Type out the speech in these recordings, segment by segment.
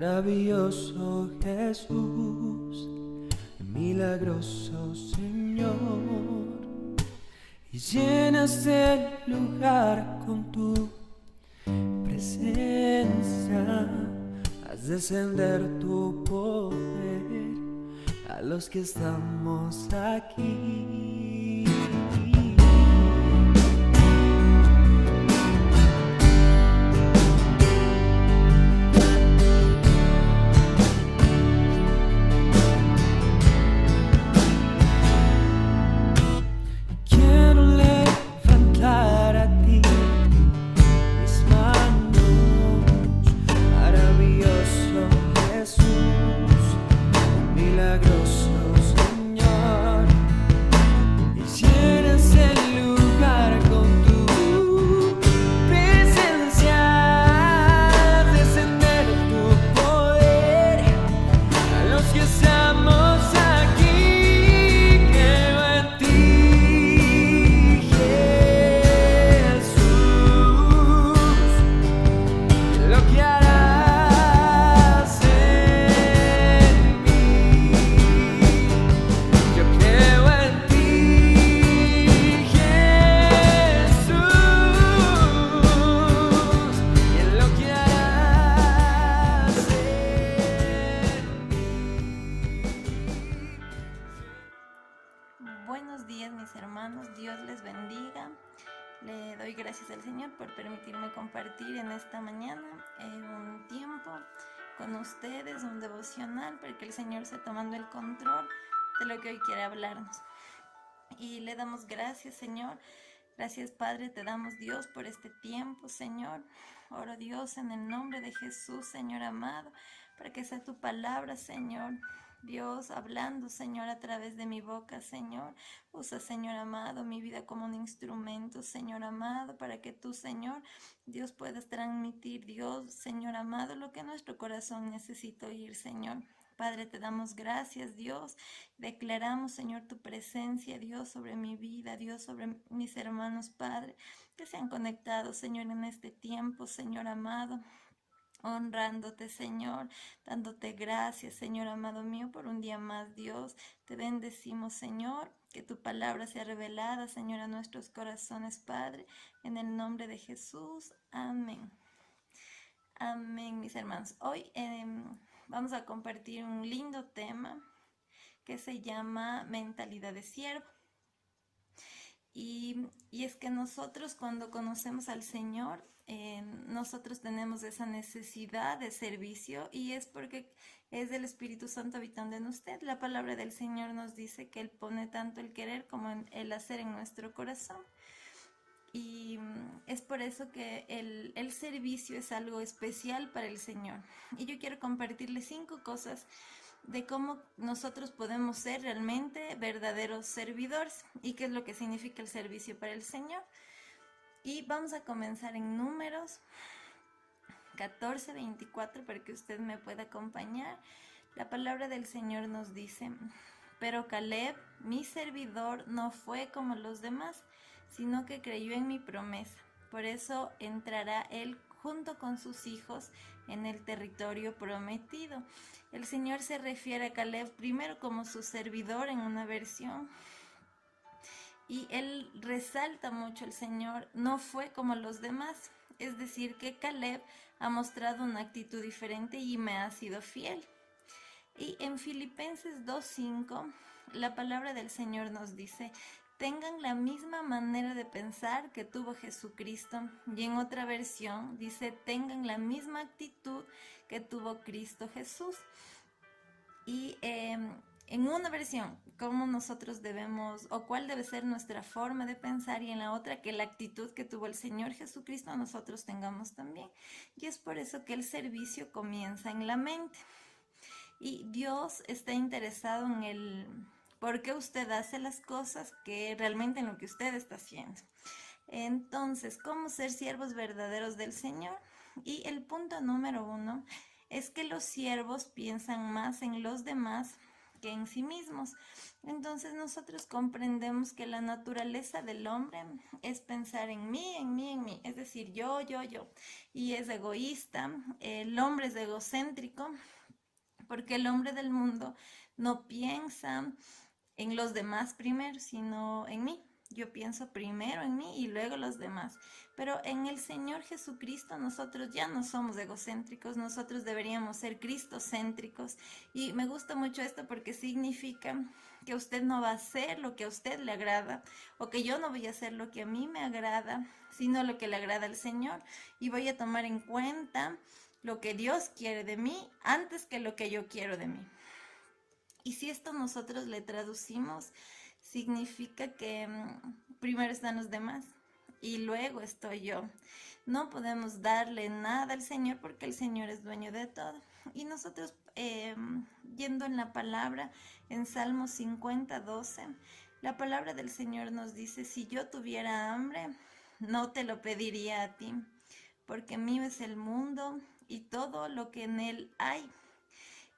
Maravilloso Jesús, milagroso Señor, y llenas el lugar con tu presencia. Haz descender tu poder a los que estamos aquí. Buenos días, mis hermanos, Dios les bendiga. Le doy gracias al Señor por permitirme compartir en esta mañana un tiempo con ustedes, un devocional, para que el Señor esté tomando el control de lo que hoy quiere hablarnos. Y le damos gracias, Señor. Gracias, Padre, te damos, Dios, por este tiempo, Señor. Oro, Dios, en el nombre de Jesús, Señor amado, para que sea tu palabra, Señor. Dios, hablando, Señor, a través de mi boca, Señor. Usa, Señor amado, mi vida como un instrumento, Señor amado, para que tú, Señor, Dios, puedas transmitir, Dios, Señor amado, lo que nuestro corazón necesita oír, Señor. Padre, te damos gracias, Dios. Declaramos, Señor, tu presencia, Dios, sobre mi vida, Dios, sobre mis hermanos, Padre, que se han conectado, Señor, en este tiempo, Señor amado. Honrándote, Señor, dándote gracias, Señor amado mío, por un día más, Dios. Te bendecimos, Señor, que tu palabra sea revelada, Señor, a nuestros corazones, Padre, en el nombre de Jesús. Amén. Amén, mis hermanos. Hoy vamos a compartir un lindo tema que se llama mentalidad de siervo. Y es que nosotros, cuando conocemos al Señor, nosotros tenemos esa necesidad de servicio, y es porque es el Espíritu Santo habitando en usted. La palabra del Señor nos dice que Él pone tanto el querer como el hacer en nuestro corazón. Y es por eso que el servicio es algo especial para el Señor. Y yo quiero compartirles 5 cosas de cómo nosotros podemos ser realmente verdaderos servidores y qué es lo que significa el servicio para el Señor. Y vamos a comenzar en Números 14:24 para que usted me pueda acompañar. La palabra del Señor nos dice: pero Caleb, mi servidor, no fue como los demás, sino que creyó en mi promesa. Por eso entrará él junto con sus hijos en el territorio prometido. El Señor se refiere a Caleb primero como su servidor en una versión, y él resalta mucho, el Señor no fue como los demás, es decir, que Caleb ha mostrado una actitud diferente y me ha sido fiel. Y en Filipenses 2:5, la palabra del Señor nos dice: tengan la misma manera de pensar que tuvo Jesucristo. Y en otra versión dice: tengan la misma actitud que tuvo Cristo Jesús. Y en una versión, cómo nosotros debemos, o cuál debe ser nuestra forma de pensar, y en la otra, que la actitud que tuvo el Señor Jesucristo nosotros tengamos también. Y es por eso que el servicio comienza en la mente. Y Dios está interesado en el por qué usted hace las cosas, que realmente en lo que usted está haciendo. Entonces, ¿cómo ser siervos verdaderos del Señor? Y el punto número 1 es que los siervos piensan más en los demás que en sí mismos. Entonces nosotros comprendemos que la naturaleza del hombre es pensar en mí, en mí, en mí, es decir, yo, y es egoísta. El hombre es egocéntrico porque el hombre del mundo no piensa en los demás primero, sino en mí. Yo pienso primero en mí y luego los demás. Pero en el Señor Jesucristo nosotros ya no somos egocéntricos, nosotros deberíamos ser cristocéntricos. Y me gusta mucho esto porque significa que usted no va a hacer lo que a usted le agrada, o que yo no voy a hacer lo que a mí me agrada, sino lo que le agrada al Señor. Y voy a tomar en cuenta lo que Dios quiere de mí antes que lo que yo quiero de mí. Y si esto nosotros le traducimos, significa que primero están los demás y luego estoy yo. No podemos darle nada al Señor porque el Señor es dueño de todo. Y nosotros, yendo en la palabra, en Salmo 50:12, la palabra del Señor nos dice: si yo tuviera hambre, no te lo pediría a ti, porque mío es el mundo y todo lo que en él hay.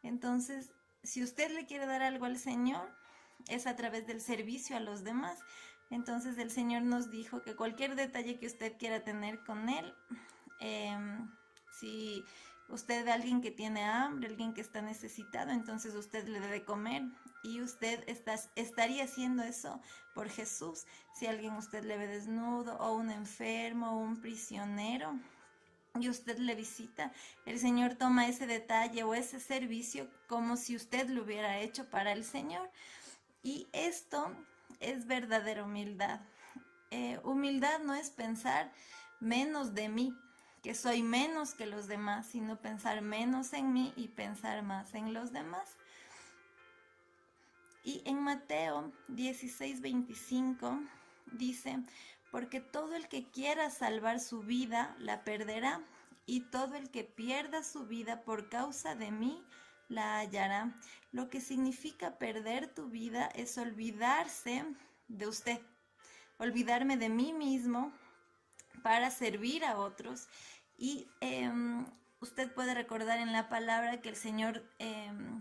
Entonces, si usted le quiere dar algo al Señor, es a través del servicio a los demás. Entonces el Señor nos dijo que cualquier detalle que usted quiera tener con Él, si usted ve a alguien que tiene hambre, alguien que está necesitado, entonces usted le debe comer, y usted estaría haciendo eso por Jesús. Si a alguien usted le ve desnudo, o un enfermo, o un prisionero, y usted le visita, el Señor toma ese detalle o ese servicio como si usted lo hubiera hecho para el Señor. Y esto es verdadera humildad. Humildad no es pensar menos de mí, que soy menos que los demás, sino pensar menos en mí y pensar más en los demás. Y en Mateo 16:25 dice: porque todo el que quiera salvar su vida la perderá, y todo el que pierda su vida por causa de mí la hallará. Lo que significa perder tu vida es olvidarse de usted, olvidarme de mí mismo para servir a otros. Y usted puede recordar en la palabra que el Señor,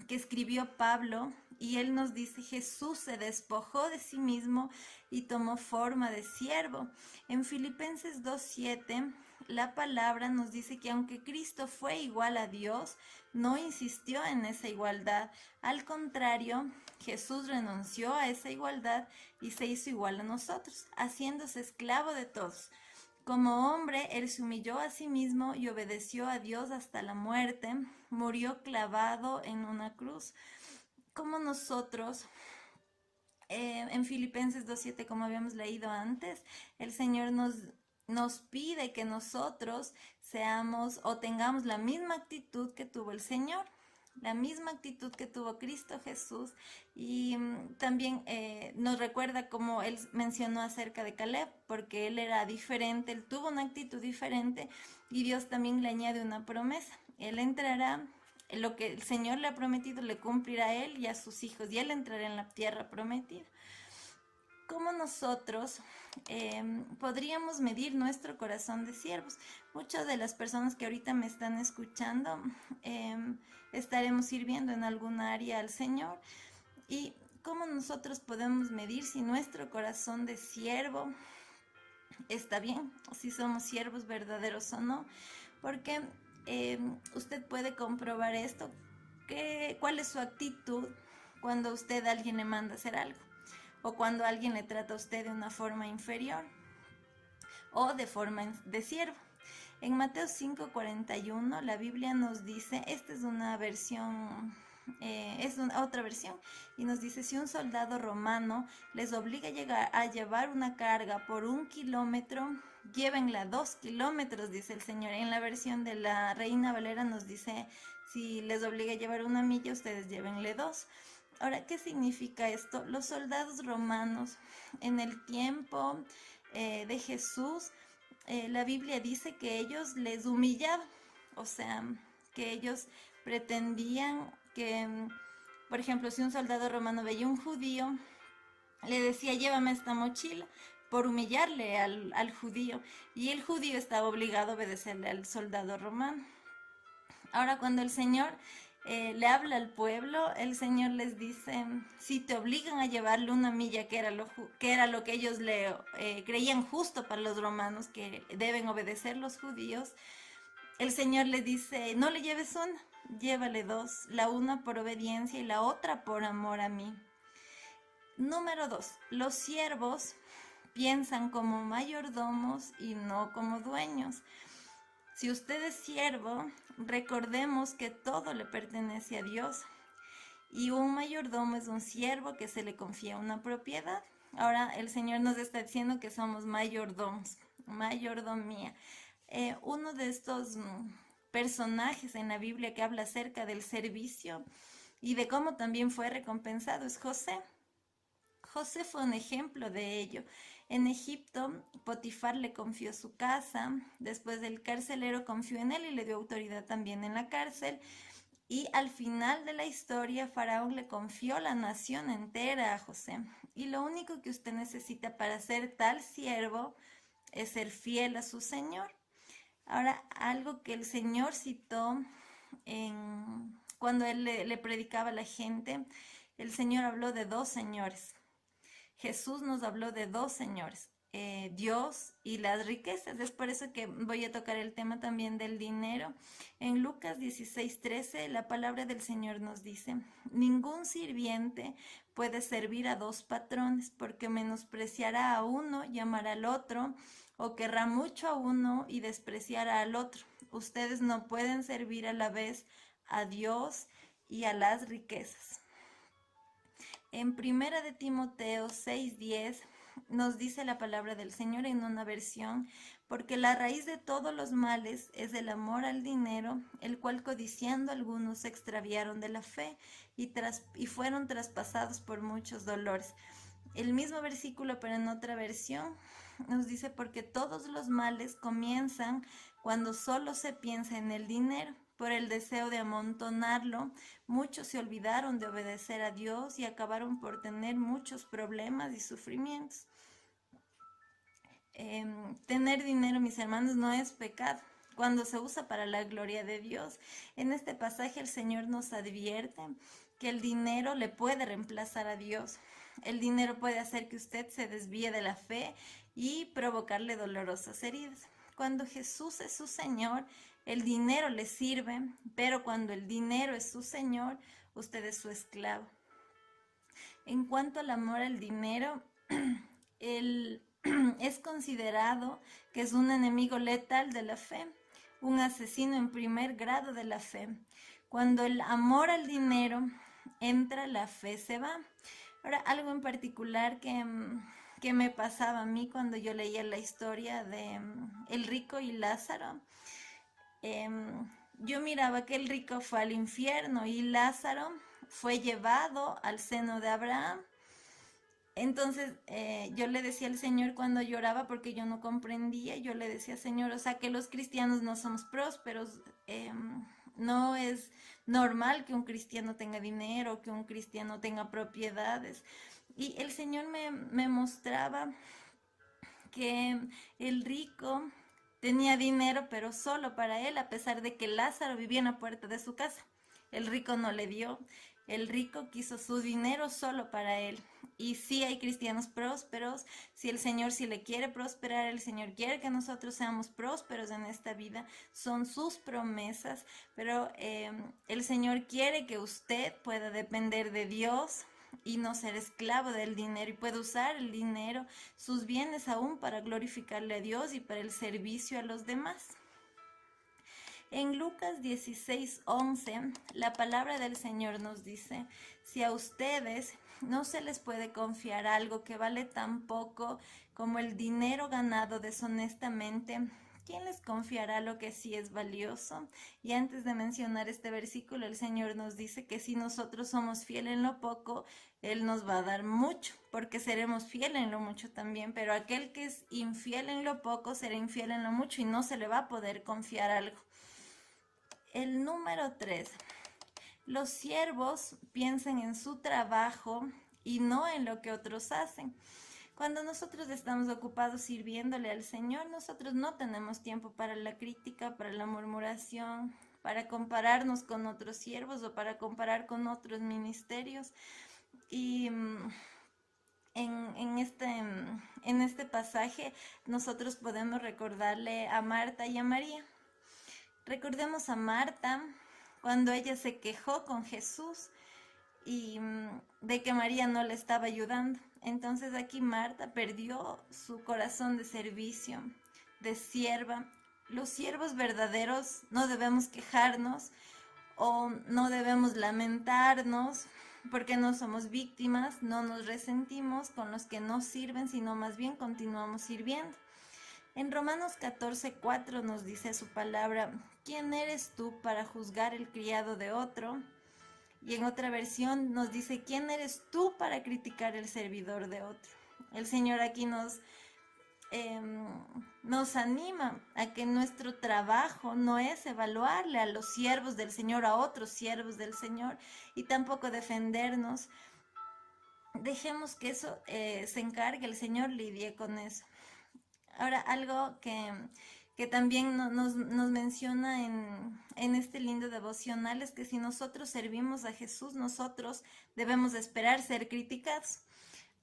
que escribió Pablo, y él nos dice: Jesús se despojó de sí mismo y tomó forma de siervo. En Filipenses 2:7, la palabra nos dice que aunque Cristo fue igual a Dios, no insistió en esa igualdad. Al contrario, Jesús renunció a esa igualdad y se hizo igual a nosotros, haciéndose esclavo de todos. Como hombre, él se humilló a sí mismo y obedeció a Dios hasta la muerte. Murió clavado en una cruz. Como nosotros, en Filipenses 2:7, como habíamos leído antes, el Señor nos pide que nosotros seamos o tengamos la misma actitud que tuvo el Señor, la misma actitud que tuvo Cristo Jesús. Y también nos recuerda como él mencionó acerca de Caleb, porque él era diferente, él tuvo una actitud diferente, y Dios también le añade una promesa: él entrará, lo que el Señor le ha prometido le cumplirá a él y a sus hijos, y él entrará en la tierra prometida. ¿Cómo nosotros podríamos medir nuestro corazón de siervos? Muchas de las personas que ahorita me están escuchando estaremos sirviendo en alguna área al Señor. ¿Y cómo nosotros podemos medir si nuestro corazón de siervo está bien, o si somos siervos verdaderos o no? Porque usted puede comprobar esto, cuál es su actitud cuando usted a alguien le manda hacer algo, o cuando alguien le trata a usted de una forma inferior o de forma de siervo. En Mateo 5:41 la Biblia nos dice, esta es una versión, otra versión, y nos dice: si un soldado romano les obliga a llevar una carga por 1 kilómetro, llévenla 2 kilómetros, dice el Señor. En la versión de la Reina Valera nos dice: si les obliga a llevar 1 milla, ustedes llévenle 2. Ahora, ¿qué significa esto? Los soldados romanos en el tiempo de Jesús, la Biblia dice que ellos les humillaban, o sea, que ellos pretendían que, por ejemplo, si un soldado romano veía a un judío, le decía: llévame esta mochila, por humillarle al judío, y el judío estaba obligado a obedecerle al soldado romano. Ahora, cuando el Señor le habla al pueblo, el Señor les dice, si te obligan a llevarle una milla, que era lo que ellos creían justo para los romanos, que deben obedecer los judíos, el Señor le dice, no le lleves una, llévale dos, la una por obediencia y la otra por amor a mí. Número 2. Los siervos piensan como mayordomos y no como dueños. Si usted es siervo, recordemos que todo le pertenece a Dios. Y un mayordomo es un siervo que se le confía una propiedad. Ahora el Señor nos está diciendo que somos mayordomos, mayordomía. Uno de estos personajes en la Biblia que habla acerca del servicio y de cómo también fue recompensado es José. José fue un ejemplo de ello. En Egipto, Potifar le confió su casa, después el carcelero confió en él y le dio autoridad también en la cárcel. Y al final de la historia, Faraón le confió la nación entera a José. Y lo único que usted necesita para ser tal siervo es ser fiel a su Señor. Ahora, algo que el Señor citó cuando él le predicaba a la gente, el Señor habló de dos señores. Jesús nos habló de dos señores, Dios y las riquezas. Es por eso que voy a tocar el tema también del dinero. En Lucas 16:13, la palabra del Señor nos dice, ningún sirviente puede servir a dos patrones, porque menospreciará a uno y amará al otro, o querrá mucho a uno y despreciará al otro. Ustedes no pueden servir a la vez a Dios y a las riquezas. En Primera de Timoteo 6:10 nos dice la palabra del Señor en una versión, porque la raíz de todos los males es el amor al dinero, el cual codiciando algunos se extraviaron de la fe y fueron traspasados por muchos dolores. El mismo versículo, pero en otra versión, nos dice, porque todos los males comienzan cuando solo se piensa en el dinero. Por el deseo de amontonarlo, muchos se olvidaron de obedecer a Dios y acabaron por tener muchos problemas y sufrimientos. Tener dinero, mis hermanos, no es pecado cuando se usa para la gloria de Dios. En este pasaje el Señor nos advierte que el dinero le puede reemplazar a Dios. El dinero puede hacer que usted se desvíe de la fe y provocarle dolorosas heridas. Cuando Jesús es su Señor, el dinero le sirve, pero cuando el dinero es su Señor, usted es su esclavo. En cuanto al amor al dinero, es considerado que es un enemigo letal de la fe, un asesino en primer grado de la fe. Cuando el amor al dinero entra, la fe se va. Ahora, algo en particular que me pasaba a mí cuando yo leía la historia de el rico y Lázaro, yo miraba que el rico fue al infierno y Lázaro fue llevado al seno de Abraham. Entonces yo le decía al Señor cuando lloraba porque yo no comprendía, yo le decía, Señor, o sea que los cristianos no somos prósperos, no es normal que un cristiano tenga dinero, que un cristiano tenga propiedades. Y el Señor me mostraba que el rico tenía dinero, pero solo para él, a pesar de que Lázaro vivía en la puerta de su casa. El rico no le dio, el rico quiso su dinero solo para él. Y sí hay cristianos prósperos, si el Señor sí le quiere prosperar, el Señor quiere que nosotros seamos prósperos en esta vida, son sus promesas, pero el Señor quiere que usted pueda depender de Dios y no ser esclavo del dinero y puede usar el dinero, sus bienes aún para glorificarle a Dios y para el servicio a los demás. En Lucas 16:11, la palabra del Señor nos dice, si a ustedes no se les puede confiar algo que vale tan poco como el dinero ganado deshonestamente, ¿quién les confiará lo que sí es valioso? Y antes de mencionar este versículo, el Señor nos dice que si nosotros somos fieles en lo poco, Él nos va a dar mucho, porque seremos fieles en lo mucho también, pero aquel que es infiel en lo poco, será infiel en lo mucho y no se le va a poder confiar algo. El número 3. Los siervos piensan en su trabajo y no en lo que otros hacen. Cuando nosotros estamos ocupados sirviéndole al Señor, nosotros no tenemos tiempo para la crítica, para la murmuración, para compararnos con otros siervos o para comparar con otros ministerios. Y en este pasaje nosotros podemos recordarle a Marta y a María. Recordemos a Marta cuando ella se quejó con Jesús y de que María no le estaba ayudando. Entonces aquí Marta perdió su corazón de servicio, de sierva. Los siervos verdaderos no debemos quejarnos o no debemos lamentarnos porque no somos víctimas, no nos resentimos con los que no sirven, sino más bien continuamos sirviendo. En Romanos 14:4 nos dice su palabra: ¿quién eres tú para juzgar el criado de otro? Y en otra versión nos dice: ¿quién eres tú para criticar el servidor de otro? El Señor aquí nos anima a que nuestro trabajo no es evaluarle a los siervos del Señor, a otros siervos del Señor, y tampoco defendernos. Dejemos que eso se encargue, el Señor lidie con eso. Ahora, algo que también nos menciona en este lindo devocional es que si nosotros servimos a Jesús, nosotros debemos esperar ser criticados.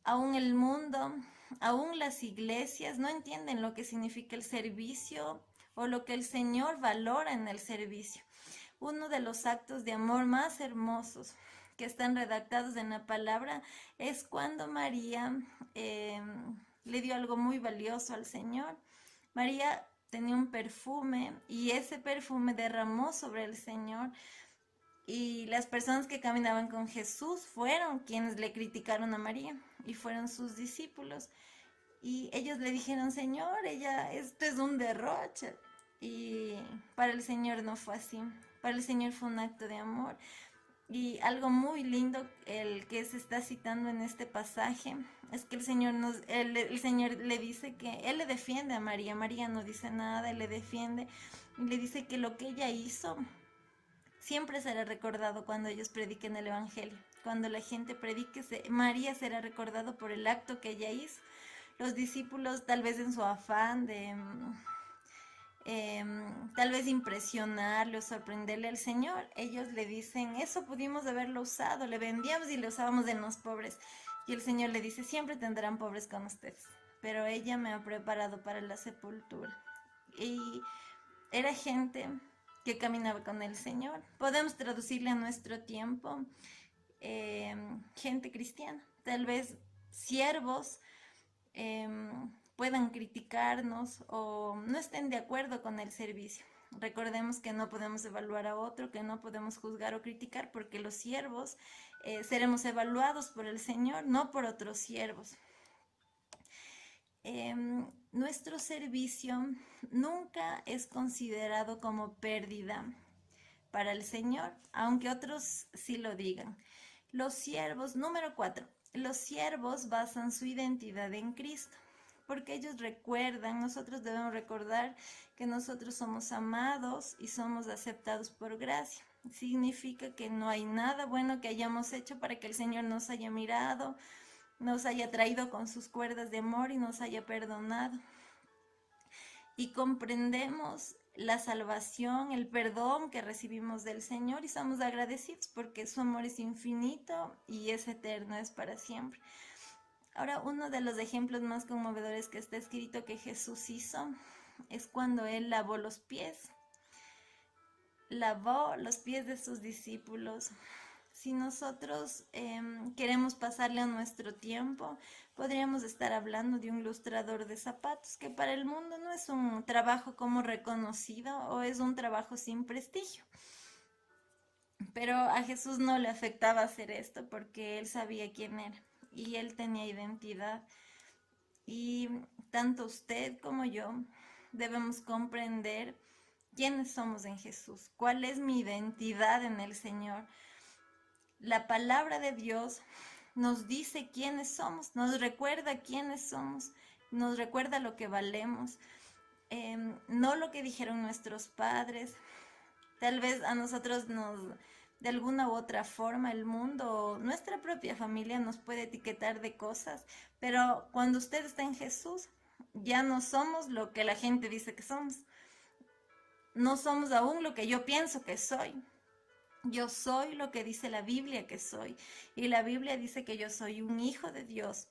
Aún el mundo, aún las iglesias no entienden lo que significa el servicio o lo que el Señor valora en el servicio. Uno de los actos de amor más hermosos que están redactados en la palabra es cuando María le dio algo muy valioso al Señor. María tenía un perfume y ese perfume derramó sobre el Señor. Y las personas que caminaban con Jesús fueron quienes le criticaron a María y fueron sus discípulos. Y ellos le dijeron: Señor, esto es un derroche. Y para el Señor no fue así. Para el Señor fue un acto de amor. Y algo muy lindo, el que se está citando en este pasaje, es que el Señor le dice que Él le defiende a María. María no dice nada, Él le defiende y le dice que lo que ella hizo siempre será recordado cuando ellos prediquen el Evangelio. Cuando la gente predique, María será recordado por el acto que ella hizo. Los discípulos, tal vez en su afán de tal vez impresionarle o sorprenderle al Señor, ellos le dicen: eso pudimos haberlo usado, le vendíamos y lo usábamos en los pobres. Y el Señor le dice: siempre tendrán pobres con ustedes, pero ella me ha preparado para la sepultura. Y era gente que caminaba con el Señor. Podemos traducirle a nuestro tiempo, gente cristiana, tal vez siervos puedan criticarnos o no estén de acuerdo con el servicio. Recordemos que no podemos evaluar a otro, que no podemos juzgar o criticar, porque los siervos seremos evaluados por el Señor, no por otros siervos. Nuestro servicio nunca es considerado como pérdida para el Señor, aunque otros sí lo digan. Los siervos, número 4, los siervos basan su identidad en Cristo, porque ellos recuerdan, nosotros debemos recordar que nosotros somos amados y somos aceptados por gracia. Significa que no hay nada bueno que hayamos hecho para que el Señor nos haya mirado, nos haya traído con sus cuerdas de amor y nos haya perdonado. Y comprendemos la salvación, el perdón que recibimos del Señor y somos agradecidos porque su amor es infinito y es eterno, es para siempre. Ahora, uno de los ejemplos más conmovedores que está escrito que Jesús hizo es cuando Él lavó los pies de sus discípulos. Si nosotros queremos pasarle a nuestro tiempo, podríamos estar hablando de un lustrador de zapatos, que para el mundo no es un trabajo como reconocido o es un trabajo sin prestigio. Pero a Jesús no le afectaba hacer esto porque Él sabía quién era y Él tenía identidad. Y tanto usted como yo debemos comprender quiénes somos en Jesús, cuál es mi identidad en el Señor. La palabra de Dios nos dice quiénes somos, nos recuerda quiénes somos, nos recuerda lo que valemos, no lo que dijeron nuestros padres. Tal vez a nosotros de alguna u otra forma, el mundo, nuestra propia familia nos puede etiquetar de cosas, pero cuando usted está en Jesús, ya no somos lo que la gente dice que somos. no somos aún lo que yo pienso que soy. Yo soy lo que dice la Biblia que soy. Y la Biblia dice que yo soy un hijo de Dios.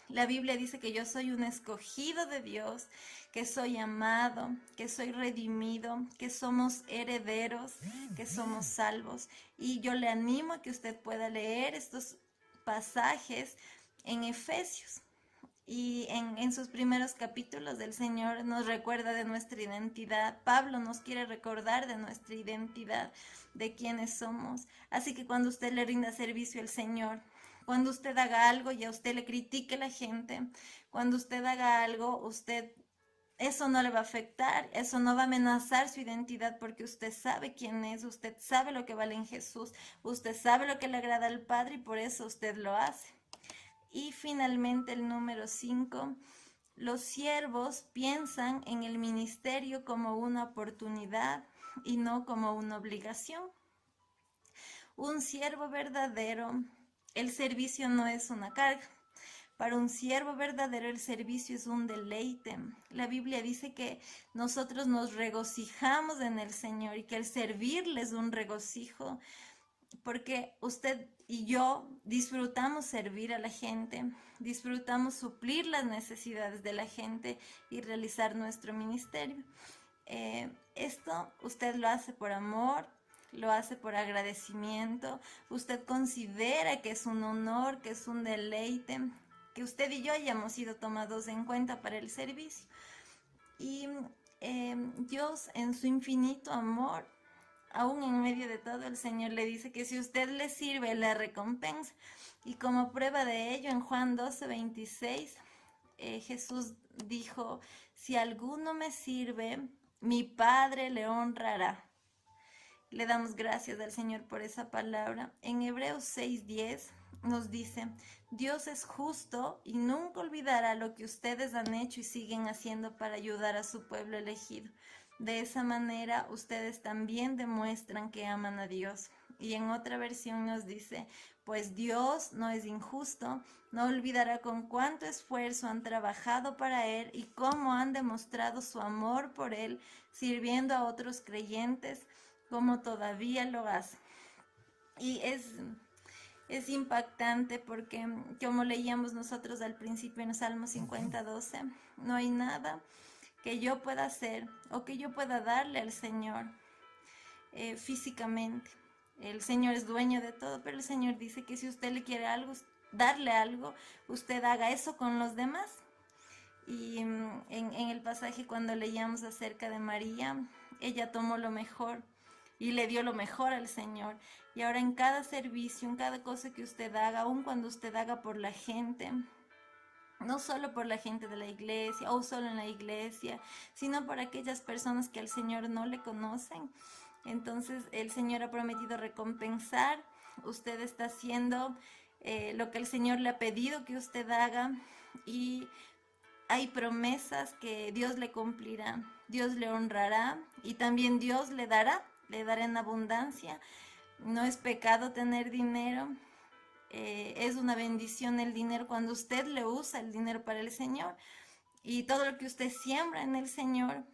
La Biblia dice que yo soy un escogido de Dios, que soy amado, que soy redimido, que somos herederos, que somos salvos. Y yo le animo a que usted pueda leer estos pasajes en Efesios. Y en sus primeros capítulos del Señor nos recuerda de nuestra identidad. Pablo nos quiere recordar de nuestra identidad, de quiénes somos. Así que cuando usted le rinda servicio al Señor, cuando usted haga algo y a usted le critique la gente, cuando usted haga algo, eso no le va a afectar, eso no va a amenazar su identidad porque usted sabe quién es, usted sabe lo que vale en Jesús, usted sabe lo que le agrada al Padre y por eso usted lo hace. Y finalmente el número 5, los siervos piensan en el ministerio como una oportunidad y no como una obligación. Un siervo verdadero, el servicio no es una carga. Para un siervo verdadero el servicio es un deleite. La Biblia dice que nosotros nos regocijamos en el Señor y que el servirle es un regocijo, porque usted y yo disfrutamos servir a la gente, disfrutamos suplir las necesidades de la gente y realizar nuestro ministerio. Esto usted lo hace por amor, lo hace por agradecimiento, usted considera que es un honor, que es un deleite, que usted y yo hayamos sido tomados en cuenta para el servicio. Y Dios en su infinito amor, aún en medio de todo, el Señor le dice que si usted le sirve, le recompensa. Y como prueba de ello, en Juan 12:26, Jesús dijo, si alguno me sirve, mi Padre le honrará. Le damos gracias al Señor por esa palabra. En Hebreos 6:10 nos dice, Dios es justo y nunca olvidará lo que ustedes han hecho y siguen haciendo para ayudar a su pueblo elegido. De esa manera ustedes también demuestran que aman a Dios. Y en otra versión nos dice, pues Dios no es injusto, no olvidará con cuánto esfuerzo han trabajado para Él y cómo han demostrado su amor por Él, sirviendo a otros creyentes como todavía lo hacen. Y es impactante porque, como leíamos nosotros al principio en Salmo 50:12, no hay nada que yo pueda hacer o que yo pueda darle al Señor físicamente. El Señor es dueño de todo, pero el Señor dice que si usted le quiere algo, darle algo, usted haga eso con los demás. Y en el pasaje cuando leíamos acerca de María, ella tomó lo mejor y le dio lo mejor al Señor. Y ahora en cada servicio, en cada cosa que usted haga, aun cuando usted haga por la gente, no solo por la gente de la iglesia o solo en la iglesia, sino por aquellas personas que al Señor no le conocen. Entonces el Señor ha prometido recompensar. Usted está haciendo lo que el Señor le ha pedido que usted haga y hay promesas que Dios le cumplirá, Dios le honrará y también Dios le dará en abundancia. No es pecado tener dinero, es una bendición el dinero cuando usted le usa el dinero para el Señor. Y todo lo que usted siembra en el Señor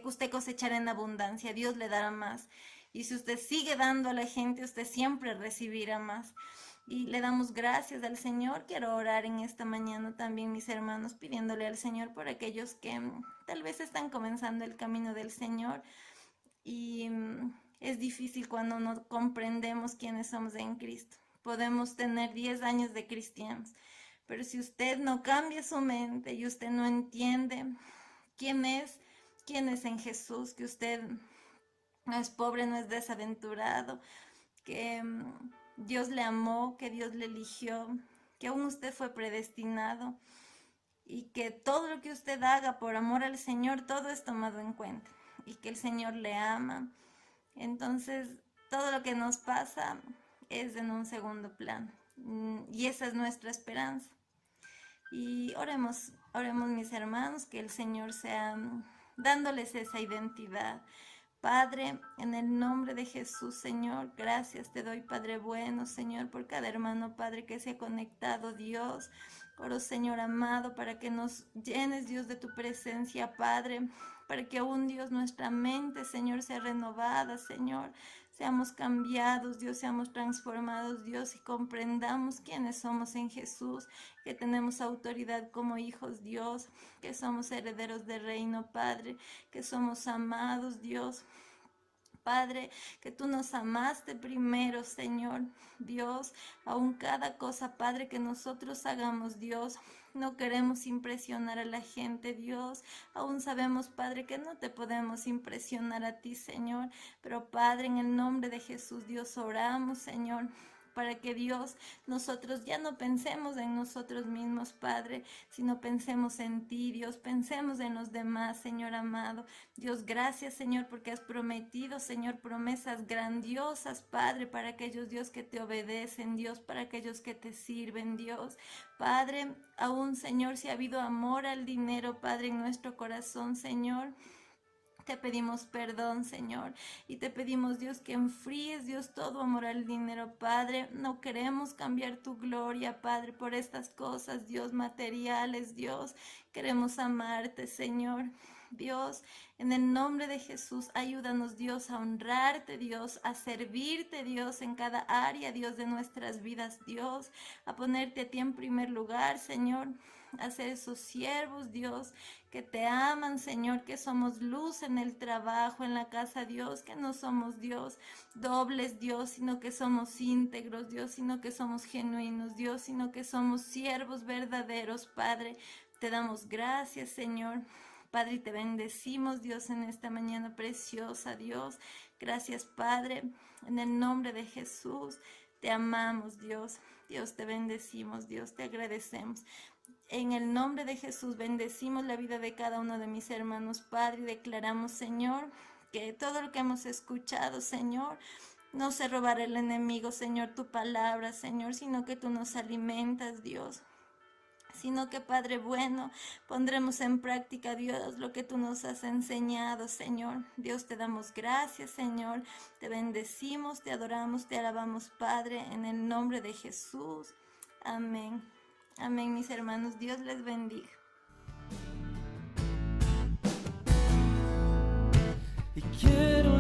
usted cosechará en abundancia, Dios le dará más. Y si usted sigue dando a la gente, usted siempre recibirá más. Y le damos gracias al Señor. Quiero orar en esta mañana también, mis hermanos, pidiéndole al Señor por aquellos que tal vez están comenzando el camino del Señor. Y es difícil cuando no comprendemos quiénes somos en Cristo. Podemos tener 10 años de cristianos, pero si usted no cambia su mente y usted no entiende quién es en Jesús, que usted no es pobre, no es desaventurado, que Dios le amó, que Dios le eligió, que aún usted fue predestinado y que todo lo que usted haga por amor al Señor, todo es tomado en cuenta y que el Señor le ama. Entonces, todo lo que nos pasa es en un segundo plano y esa es nuestra esperanza. Y oremos mis hermanos, que el Señor sea dándoles esa identidad, Padre, en el nombre de Jesús, Señor, gracias te doy, Padre bueno, Señor, por cada hermano, Padre, que se ha conectado, Dios. Oro, Señor amado, para que nos llenes, Dios, de tu presencia, Padre, para que aún, Dios, nuestra mente, Señor, sea renovada, Señor. Seamos cambiados, Dios, seamos transformados, Dios, y comprendamos quiénes somos en Jesús, que tenemos autoridad como hijos, Dios, que somos herederos del reino, Padre, que somos amados, Dios. Padre, que tú nos amaste primero, Señor, Dios, aún cada cosa, Padre, que nosotros hagamos, Dios, no queremos impresionar a la gente, Dios, aún sabemos, Padre, que no te podemos impresionar a ti, Señor, pero Padre, en el nombre de Jesús, Dios, oramos, Señor, para que Dios, nosotros ya no pensemos en nosotros mismos, Padre, sino pensemos en ti, Dios, pensemos en los demás, Señor amado. Dios, gracias, Señor, porque has prometido, Señor, promesas grandiosas, Padre, para aquellos, Dios, que te obedecen, Dios, para aquellos que te sirven, Dios. Padre, aún, Señor, si ha habido amor al dinero, Padre, en nuestro corazón, Señor, te pedimos perdón, Señor, y te pedimos, Dios, que enfríes, Dios, todo amor al dinero, Padre. No queremos cambiar tu gloria, Padre, por estas cosas, Dios, materiales, Dios. Queremos amarte, Señor. Dios, en el nombre de Jesús, ayúdanos, Dios, a honrarte, Dios, a servirte, Dios, en cada área, Dios, de nuestras vidas, Dios, a ponerte a ti en primer lugar, Señor, a ser esos siervos, Dios, que te aman, Señor, que somos luz en el trabajo, en la casa, Dios, que no somos, Dios, dobles, Dios, sino que somos íntegros, Dios, sino que somos genuinos, Dios, sino que somos siervos verdaderos, Padre. Te damos gracias, Señor. Padre, y te bendecimos, Dios, en esta mañana preciosa, Dios. Gracias, Padre, en el nombre de Jesús. Te amamos, Dios. Dios, te bendecimos, Dios, te agradecemos. En el nombre de Jesús bendecimos la vida de cada uno de mis hermanos, Padre, y declaramos, Señor, que todo lo que hemos escuchado, Señor, no se robará el enemigo, Señor, tu palabra, Señor, sino que tú nos alimentas, Dios. Sino que, Padre bueno, pondremos en práctica, Dios, lo que tú nos has enseñado, Señor. Dios, te damos gracias, Señor. Te bendecimos, te adoramos, te alabamos, Padre, en el nombre de Jesús. Amén. Amén, mis hermanos. Dios les bendiga. Y quiero